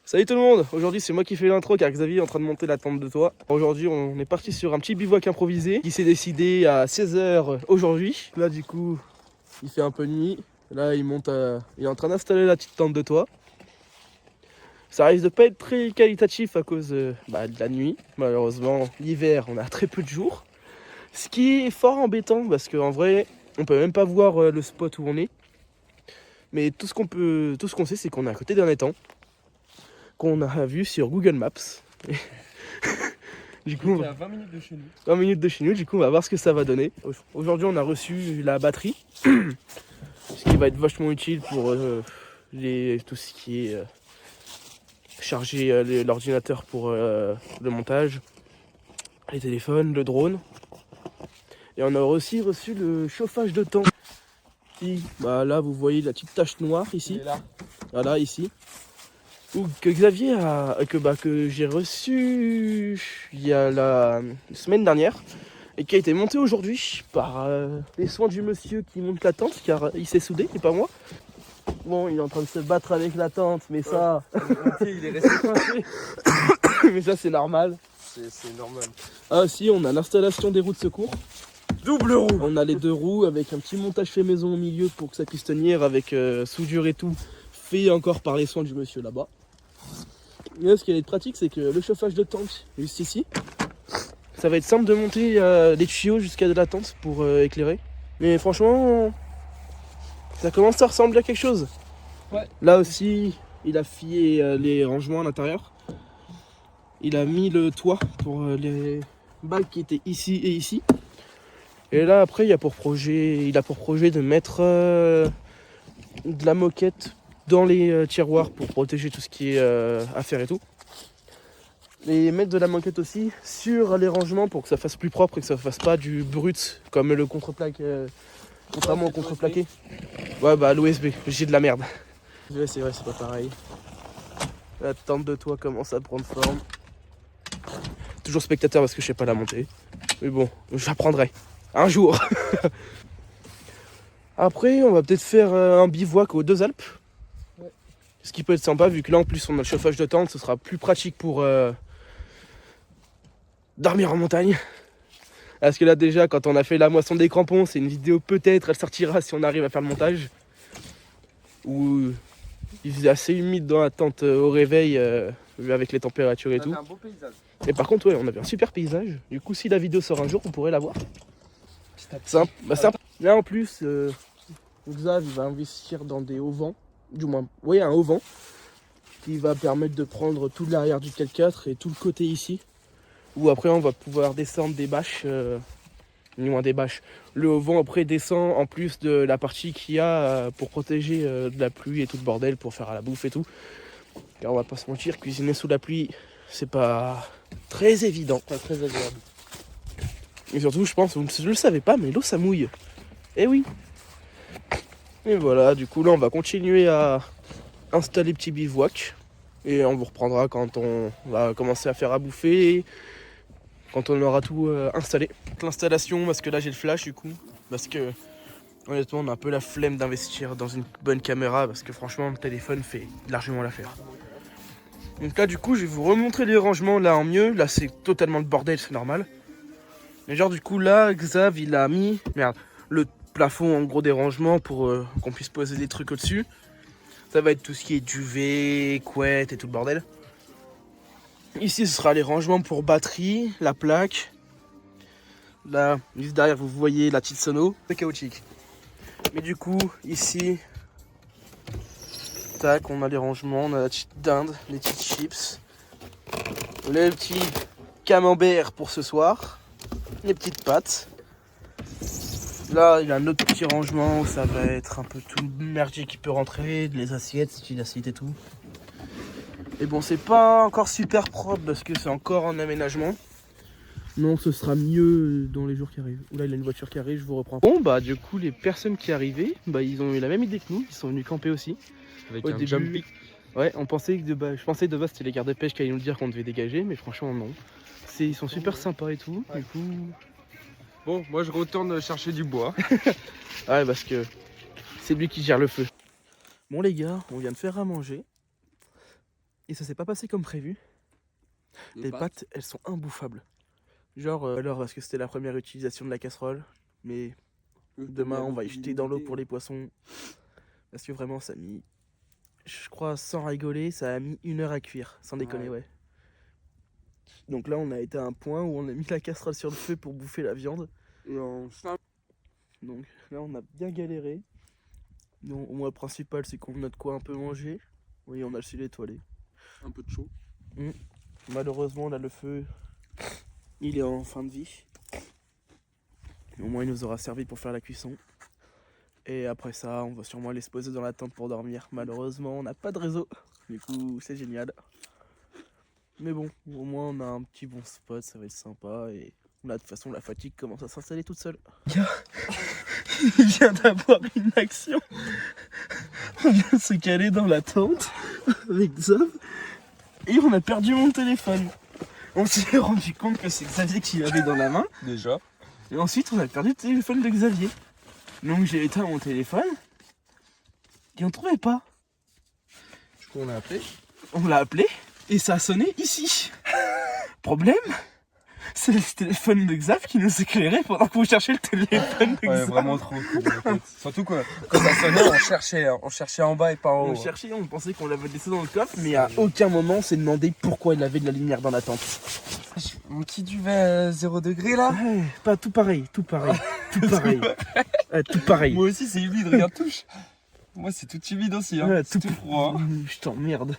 Salut tout le monde, aujourd'hui c'est moi qui fais l'intro car Xavier est en train de monter la tente de toit. Aujourd'hui on est parti sur un petit bivouac improvisé qui s'est décidé à 16h aujourd'hui. Là du coup il fait un peu nuit, là il est en train d'installer la petite tente de toit. Ça risque de pas être très qualitatif à cause de la nuit. Malheureusement l'hiver on a très peu de jours. Ce qui est fort embêtant parce qu'en vrai on peut même pas voir le spot où on est. Mais tout ce qu'on sait c'est qu'on est à côté d'un étang qu'on a vu sur Google Maps. Du coup, on est à 20 minutes de chez nous. 20 minutes de chez nous, du coup on va voir ce que ça va donner. Aujourd'hui on a reçu la batterie, ce qui va être vachement utile pour tout ce qui est charger l'ordinateur pour le montage, les téléphones, le drone. Et on a aussi reçu le chauffage de temps. Là vous voyez la petite tache noire ici. Là. Voilà ici. Ou que Xavier que j'ai reçu il y a la semaine dernière et qui a été monté aujourd'hui par les soins du monsieur qui monte la tente car il s'est soudé et pas moi. Bon, il est en train de se battre avec la tente, mais ça... Il est resté coincé. mais ça c'est normal. C'est normal. Ah aussi, on a l'installation des roues de secours. Double roue. On a les deux roues avec un petit montage fait maison au milieu pour que ça puisse tenir avec soudure et tout, fait encore par les soins du monsieur là-bas. Et là, ce qui va être pratique, c'est que le chauffage de tente, juste ici, ça va être simple de monter les tuyaux jusqu'à de la tente pour éclairer. Mais franchement, ça commence à ressembler à quelque chose. Ouais. Là aussi, il a fié les rangements à l'intérieur. Il a mis le toit pour les bacs qui étaient ici et ici. Et là, après, il a pour projet de mettre de la moquette dans les tiroirs pour protéger tout ce qui est affaires et tout. Et mettre de la moquette aussi sur les rangements pour que ça fasse plus propre et que ça fasse pas du brut comme le contreplaque, contrairement au contreplaqué. Ouais, l'OSB, j'ai de la merde. Ouais, c'est vrai, c'est pas pareil. La tente de toit commence à prendre forme. Toujours spectateur parce que je sais pas la monter. Mais bon, j'apprendrai. Un jour. Après, on va peut-être faire un bivouac aux Deux Alpes. Ouais. Ce qui peut être sympa, vu que là en plus on a le chauffage de tente, ce sera plus pratique pour dormir en montagne. Parce que là déjà, quand on a fait la moisson des crampons, c'est une vidéo peut-être, elle sortira si on arrive à faire le montage. Où il faisait assez humide dans la tente au réveil, avec les températures et tout. Un beau paysage. Et par contre, ouais, on avait un super paysage. Du coup, si la vidéo sort un jour, on pourrait la voir. Simple. Là en plus, Xav il va investir dans des auvents, du moins, oui, un auvent qui va permettre de prendre tout l'arrière du 4x4 et tout le côté ici. Où après on va pouvoir descendre des bâches, moins des bâches. Le auvent après descend en plus de la partie qu'il y a pour protéger de la pluie et tout le bordel pour faire à la bouffe et tout. Car on va pas se mentir, cuisiner sous la pluie, c'est pas très évident. Pas très agréable. Et surtout, je pense, vous ne le savez pas, mais l'eau ça mouille. Eh oui. Et voilà, du coup là on va continuer à installer petit bivouac. Et on vous reprendra quand on va commencer à faire à bouffer. Quand on aura tout installé. L'installation, parce que là j'ai le flash du coup. Parce que honnêtement on a un peu la flemme d'investir dans une bonne caméra. Parce que franchement le téléphone fait largement l'affaire. Donc là du coup je vais vous remontrer les rangements là en mieux. Là c'est totalement le bordel, c'est normal. Mais genre du coup là Xav il a mis le plafond en gros des rangements pour qu'on puisse poser des trucs au-dessus. Ça va être tout ce qui est duvet, couette et tout le bordel. Ici ce sera les rangements pour batterie, la plaque. Là juste derrière vous voyez la petite sono, c'est chaotique. Mais du coup ici, tac, on a les rangements, on a la petite dinde, les petites chips, le petit camembert pour ce soir. Les petites pâtes. Là, il y a un autre petit rangement où ça va être un peu tout merdier qui peut rentrer, les assiettes, style assiette et tout. Et bon, c'est pas encore super propre parce que c'est encore en aménagement. Non, ce sera mieux dans les jours qui arrivent. Oula, il y a une voiture qui arrive, je vous reprends. Bon, du coup, les personnes qui arrivaient, ils ont eu la même idée que nous, ils sont venus camper aussi. Avec Au un début, jumpy. ouais, je pensais de base c'était les gardes de pêche qui allaient nous dire qu'on devait dégager, mais franchement non. Ils sont super sympas et tout, Ouais. du coup... Bon, moi je retourne chercher du bois. Ouais, parce que c'est lui qui gère le feu. Bon les gars, on vient de faire à manger. Et ça s'est pas passé comme prévu. Les pâtes, elles sont imbouffables. Genre, alors, parce que c'était la première utilisation de la casserole. Mais demain, on va y jeter dans l'eau pour les poissons. Parce que vraiment, ça a mis... Je crois, sans rigoler, ça a mis 1 heure à cuire. Sans déconner, ouais. Donc là, on a été à un point où on a mis la casserole sur le feu pour bouffer la viande. Et en simple. Donc là, on a bien galéré. Non, au moins, le principal, c'est qu'on a de quoi un peu manger. Oui, on a le ciel étoilé. Un peu de chaud. Malheureusement, là, le feu, il est en fin de vie. Au moins, il nous aura servi pour faire la cuisson. Et après ça, on va sûrement aller se poser dans la tente pour dormir. Malheureusement, on n'a pas de réseau. Du coup, c'est génial. Mais bon, au moins, on a un petit bon spot, ça va être sympa. Et là, de toute façon, la fatigue commence à s'installer toute seule. Il vient d'avoir une action. On vient de se caler dans la tente avec Xav. Et on a perdu mon téléphone. On s'est rendu compte que c'est Xavier qui l'avait dans la main. Déjà. Et ensuite, on a perdu le téléphone de Xavier. Donc j'ai éteint mon téléphone. Et on trouvait pas. Du coup, on l'a appelé. On l'a appelé. Et ça a sonné ici. Problème, c'est le téléphone de Xav qui nous éclairait pendant qu'on cherchait le téléphone de Ouais, Xav. vraiment trop cool. En fait. Surtout quoi, quand ça sonnait, on cherchait en bas et pas en haut. On cherchait, on pensait qu'on l'avait laissé dans le coffre, mais à aucun moment on s'est demandé pourquoi il avait de la lumière dans la tente. Mon petit duvet 0 degré là. Ouais, pas tout pareil, tout pareil, tout pareil. Tout pareil. Moi aussi c'est humide, regarde touche. Moi c'est tout humide aussi, hein. Ouais, C'est tout froid. Hein. Je t'emmerde.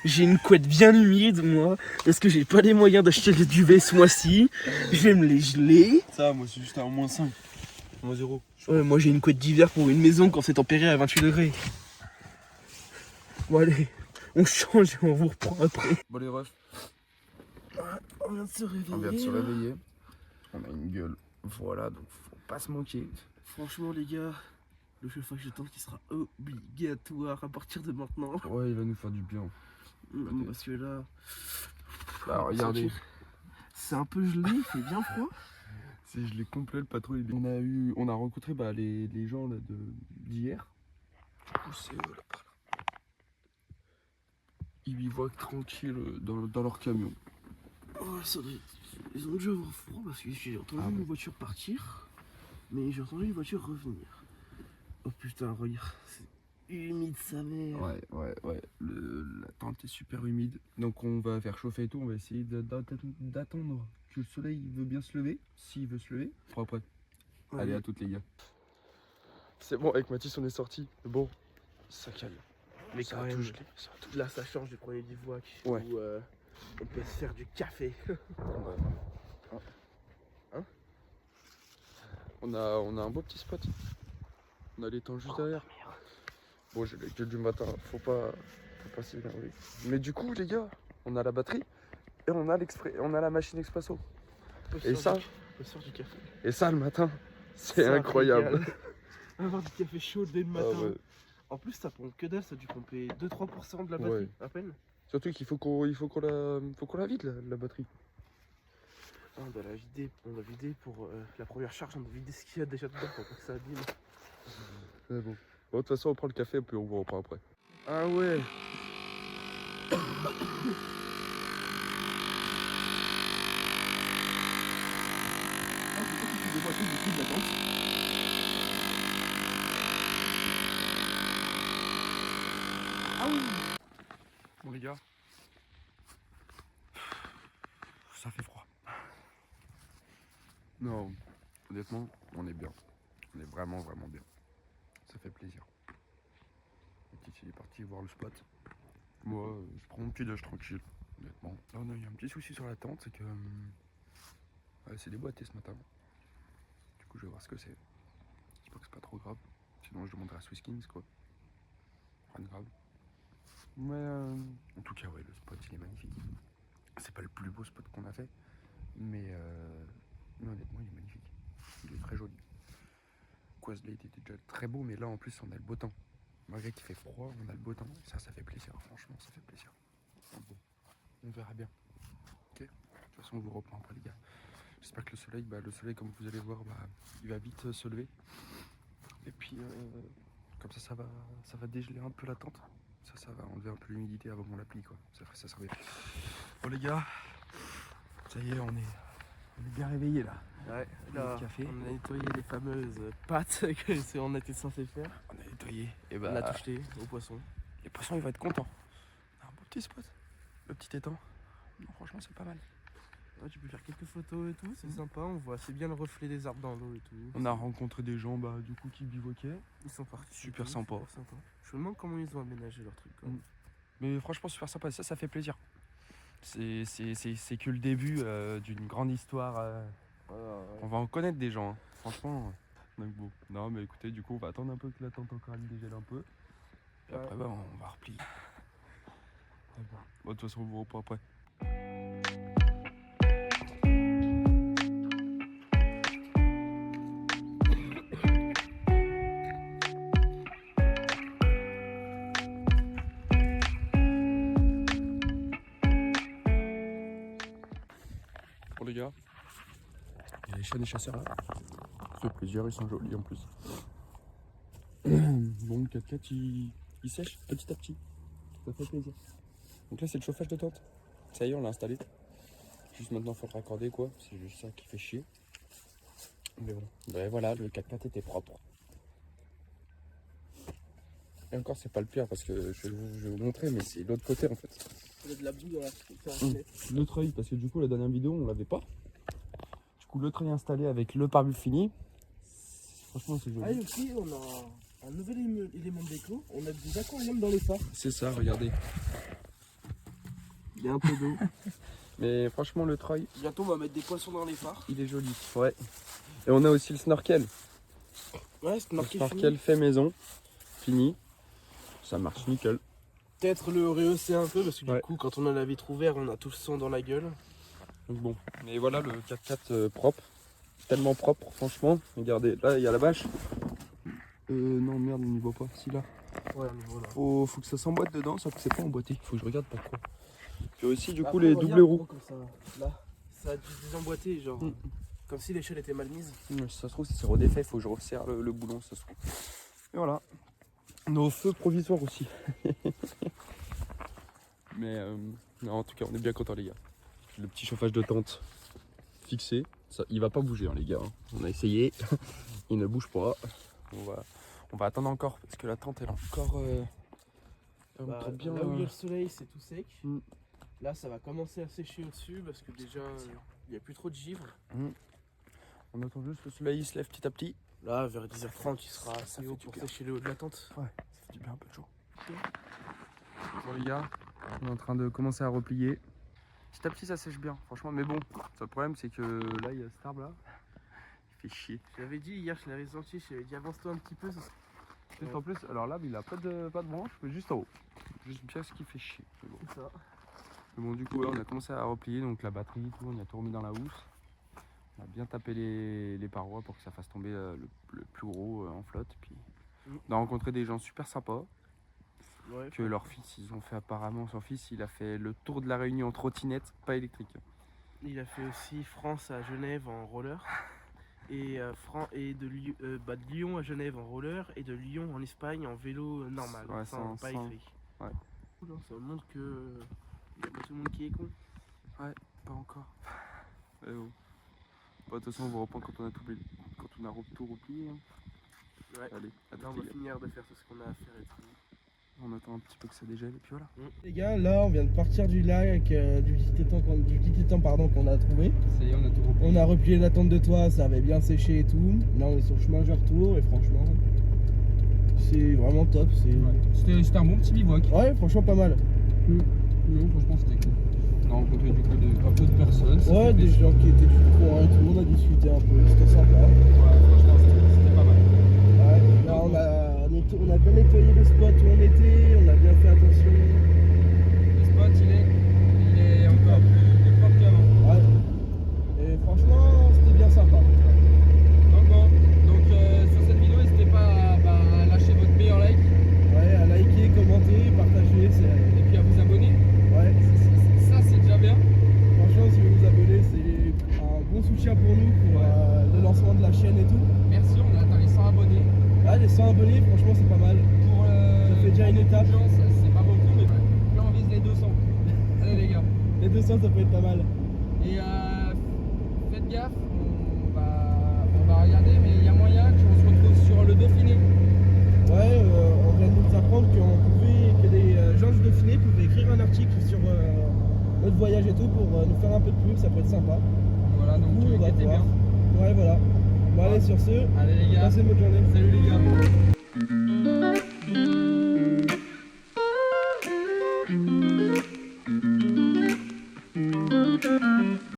J'ai une couette bien humide, moi, parce que j'ai pas les moyens d'acheter le duvet ce mois-ci. Je vais me les geler. Ça, moi c'est juste à -5. -0. Ouais, moi j'ai une couette d'hiver pour une maison quand c'est tempéré à 28 degrés. Bon allez, on change et on vous reprend après. Bon les refs, On vient de se réveiller. on vient de se réveiller. On a une gueule. Voilà, donc faut pas se moquer. Franchement les gars, le chauffage de tente qui sera obligatoire à partir de maintenant. Ouais, il va nous faire du bien. Parce que là... Bah regardez. C'est un peu gelé, il fait bien froid. C'est je l'ai complet le patron. On a rencontré les gens là d'hier. C'est là par là. Ils bivouaquent tranquille dans leur camion. Oh, ça doit être... Ils ont dû avoir froid parce que j'ai entendu une voiture partir, mais j'ai entendu une voiture revenir. Oh putain, regarde, c'est humide sa mère. Ouais. La tente est super humide. Donc on va faire chauffer et tout. On va essayer d'attendre que le soleil veut bien se lever. S'il veut se lever, pour après. Ouais. Allez, à toutes les gars. C'est bon, avec Mathis on est sorti. Bon, ça calme. Mais Ça quand a même, tout gelé, là ça change du premier bivouac Ouais. où on peut se faire du café. Ouais. Hein? On a un beau petit spot. On a l'étang juste derrière. Bon, j'ai que du matin, faut pas s'énerver. Mais du coup, les gars, on a la batterie et on a la machine expresso. Et ça, On peut se faire du café. et ça le matin, c'est incroyable. Régal. Avoir du café chaud dès le matin. Ah ouais. En plus, ça pompe que dalle, ça a dû pomper 2-3% de la batterie, Ouais. à peine. Surtout qu'il faut qu'on la vide la batterie. Ah, on doit la vider, pour la première charge, on doit vider ce qu'il y a déjà dedans pour pas que ça abîme. Mais bon. Bon, de toute façon, on prend le café et puis on vous reprend après. Ah ouais. Ah oui. Bon les gars, ça fait froid. Non, honnêtement, on est bien. On est vraiment bien. Ça fait plaisir. Il est parti voir le spot. Moi, je prends mon petit déj tranquille, honnêtement. Là, on a eu un petit souci sur la tente, c'est que c'est déboîté ce matin. Du coup, je vais voir ce que c'est. J'espère que c'est pas trop grave. Sinon, je demanderai à Swisskins, quoi. Rien de grave. Mais en tout cas, ouais, le spot, il est magnifique. C'est pas le plus beau spot qu'on a fait, mais honnêtement, il est magnifique. Il est très joli. Quasley était déjà très beau, mais là, en plus, on a le beau temps. Malgré qu'il fait froid, on a le beau temps. Et ça fait plaisir. Franchement, ça fait plaisir. Donc bon, on verra bien. Ok. De toute façon, on vous reprend après, les gars. J'espère que le soleil, comme vous allez voir, il va vite se lever. Et puis, comme ça va dégeler un peu la tente. Ça va enlever un peu l'humidité avant qu'on l'applique quoi. Ça servait. Bon les gars, ça y est, on est bien réveillés là. Ouais, là, café. on a nettoyé les fameuses pâtes qu'on était censé faire. On a nettoyé. Et On a tout jeté aux poissons. les poissons ils vont être contents. Un beau petit spot. Le petit étang. Non, franchement c'est pas mal. Ouais, tu peux faire quelques photos et tout, c'est sympa, on voit assez bien le reflet des arbres dans l'eau et tout. On a rencontré des gens du coup qui bivouaquaient. Ils sont partis. Super sympa. Je me demande comment ils ont aménagé leur truc. Quoi. Mais franchement super sympa, ça fait plaisir. C'est que le début d'une grande histoire. On va en connaître des gens, hein. Franchement. Donc bon. Non mais écoutez, du coup on va attendre un peu que la tente encore dégèle un peu. Puis après on va replier. Bon, de toute façon on vous reprend après. Bon les gars, il y a les chiens des chasseurs là. Ça fait plaisir, ils sont jolis en plus. Bon, le 4x4 il sèche petit à petit. Ça fait plaisir. Donc là c'est le chauffage de tente. Ça y est, on l'a installé. Juste maintenant il faut le raccorder quoi. C'est juste ça qui fait chier. Mais bon, ben voilà, le 4x4 était propre. Et encore c'est pas le pire parce que je vais vous montrer, mais c'est l'autre côté en fait. Il y a de la boue dans la Le treuil, parce que du coup la dernière vidéo on l'avait pas. Du coup le treuil installé avec le pare-bue fini. Franchement c'est joli. Ah et aussi on a un nouvel élément de déco, on a des aquariums dans les phares. C'est ça, regardez. Il y a un peu d'eau. Mais franchement le treuil, Bientôt on va mettre des poissons dans les phares. il est joli. Ouais. Et on a aussi le snorkel. Ouais, c'est Le marqué snorkel fait maison. Fini. Ça marche nickel. Peut-être le rehausser un peu parce que Ouais. du coup quand on a la vitre ouverte on a tout le sang dans la gueule. Donc bon. Mais voilà le 4x4 propre. Tellement propre franchement. Regardez, là il y a la bâche. Non merde on n'y voit pas. Si là. Ouais, mais voilà. Faut que ça s'emboîte dedans, sauf que c'est pas emboîté. Faut que je regarde pourquoi. Puis aussi du coup Après, les regarde, doubles roues. gros, comme ça. Là, ça a dû se désemboîter, genre comme si l'échelle était mal mise. Si ça se trouve c'est redéfait, faut que je resserre le boulon, ça se trouve. Et voilà. Nos feux provisoires aussi. Mais non, en tout cas on est bien contents les gars. Le petit chauffage de tente fixé. Ça, il va pas bouger hein, les gars. On a essayé. Il ne bouge pas. On va attendre encore parce que la tente elle est encore bien. Là où il y a le soleil c'est tout sec. Mm. Là ça va commencer à sécher au-dessus parce que déjà il n'y a plus trop de givre. On attend juste que le soleil il se lève petit à petit. Là vers 10h30 il sera Ça assez fait haut du pour bien. sécher le haut de la tente. Ouais, ça fait du bien un peu de chaud. Bon les gars, on est en train de commencer à replier. Petit à petit ça sèche bien, franchement, mais bon, le problème c'est que là il y a cet arbre là, il fait chier. Je l'avais dit hier, je l'avais senti, je l'avais dit avance-toi un petit peu. Juste en plus, alors là il a pas de branche, mais juste en haut. Juste bien ce qui fait chier. Mais bon. C'est ça. Mais bon, du coup là, on a commencé à replier, donc la batterie, tout, on a tout remis dans la housse. On a bien tapé les parois pour que ça fasse tomber le plus gros en flotte. Puis on a rencontré des gens super sympas. Ouais, Que leur fils, ils ont fait apparemment, son fils il a fait le tour de la Réunion en trottinette, pas électrique. il a fait aussi France à Genève en roller. Et, de Lyon à Genève en roller et de Lyon en Espagne en vélo normal, Ouais, pas électrique. Ouais. Ça montre que il y a pas tout le monde qui est con. Ouais, pas encore. Oh. Bah, de toute façon on vous reprend quand on a tout replié. Hein. Ouais. Allez, à Là on tout va les gars. finir de faire tout ce qu'on a à faire et tout. On attend un petit peu que ça dégèle et puis voilà. Les gars, là on vient de partir du lac, du petit étang qu'on a trouvé. Ça y est, on a tout replié. On a replié la tente de toit, ça avait bien séché et tout. Là on est sur le chemin de retour et franchement c'est vraiment top. C'était un bon petit bivouac. Ouais, franchement pas mal. Non, franchement c'était cool. On a rencontré du coup un peu de personnes. Ouais, des gens qui étaient du coin et tout, on a discuté un peu, c'était sympa. Ouais, franchement c'était pas mal. Ouais, là on a bien nettoyé le spot où on était, on a bien fait attention. Le spot il est encore plus propre qu'avant. Ouais. Et franchement c'était bien sympa. Donc bon, sur cette vidéo n'hésitez pas à lâcher votre meilleur like. Ouais, à liker, commenter, partager, Et puis à vous abonner. Ouais. Ça c'est déjà bien. Franchement si vous vous abonnez c'est un bon soutien pour nous pour le lancement de la chaîne et tout. Merci, on a atteint les 100 abonnés. Ouais, les 100 abonnés franchement c'est pas mal. Pour Ça fait déjà une étape. C'est pas 200, ça peut être pas mal. Et faites gaffe, on va regarder, mais il y a moyen qu'on se retrouve sur le Dauphiné. Ouais, on vient de nous apprendre que des gens du Dauphiné pouvaient écrire un article sur notre voyage et tout pour nous faire un peu de pub, ça peut être sympa. Voilà, donc Du coup, on va écoutez voir. bien. Ouais, voilà. Bon, allez, sur ce, Allez les gars, passez une bonne journée. salut les gars.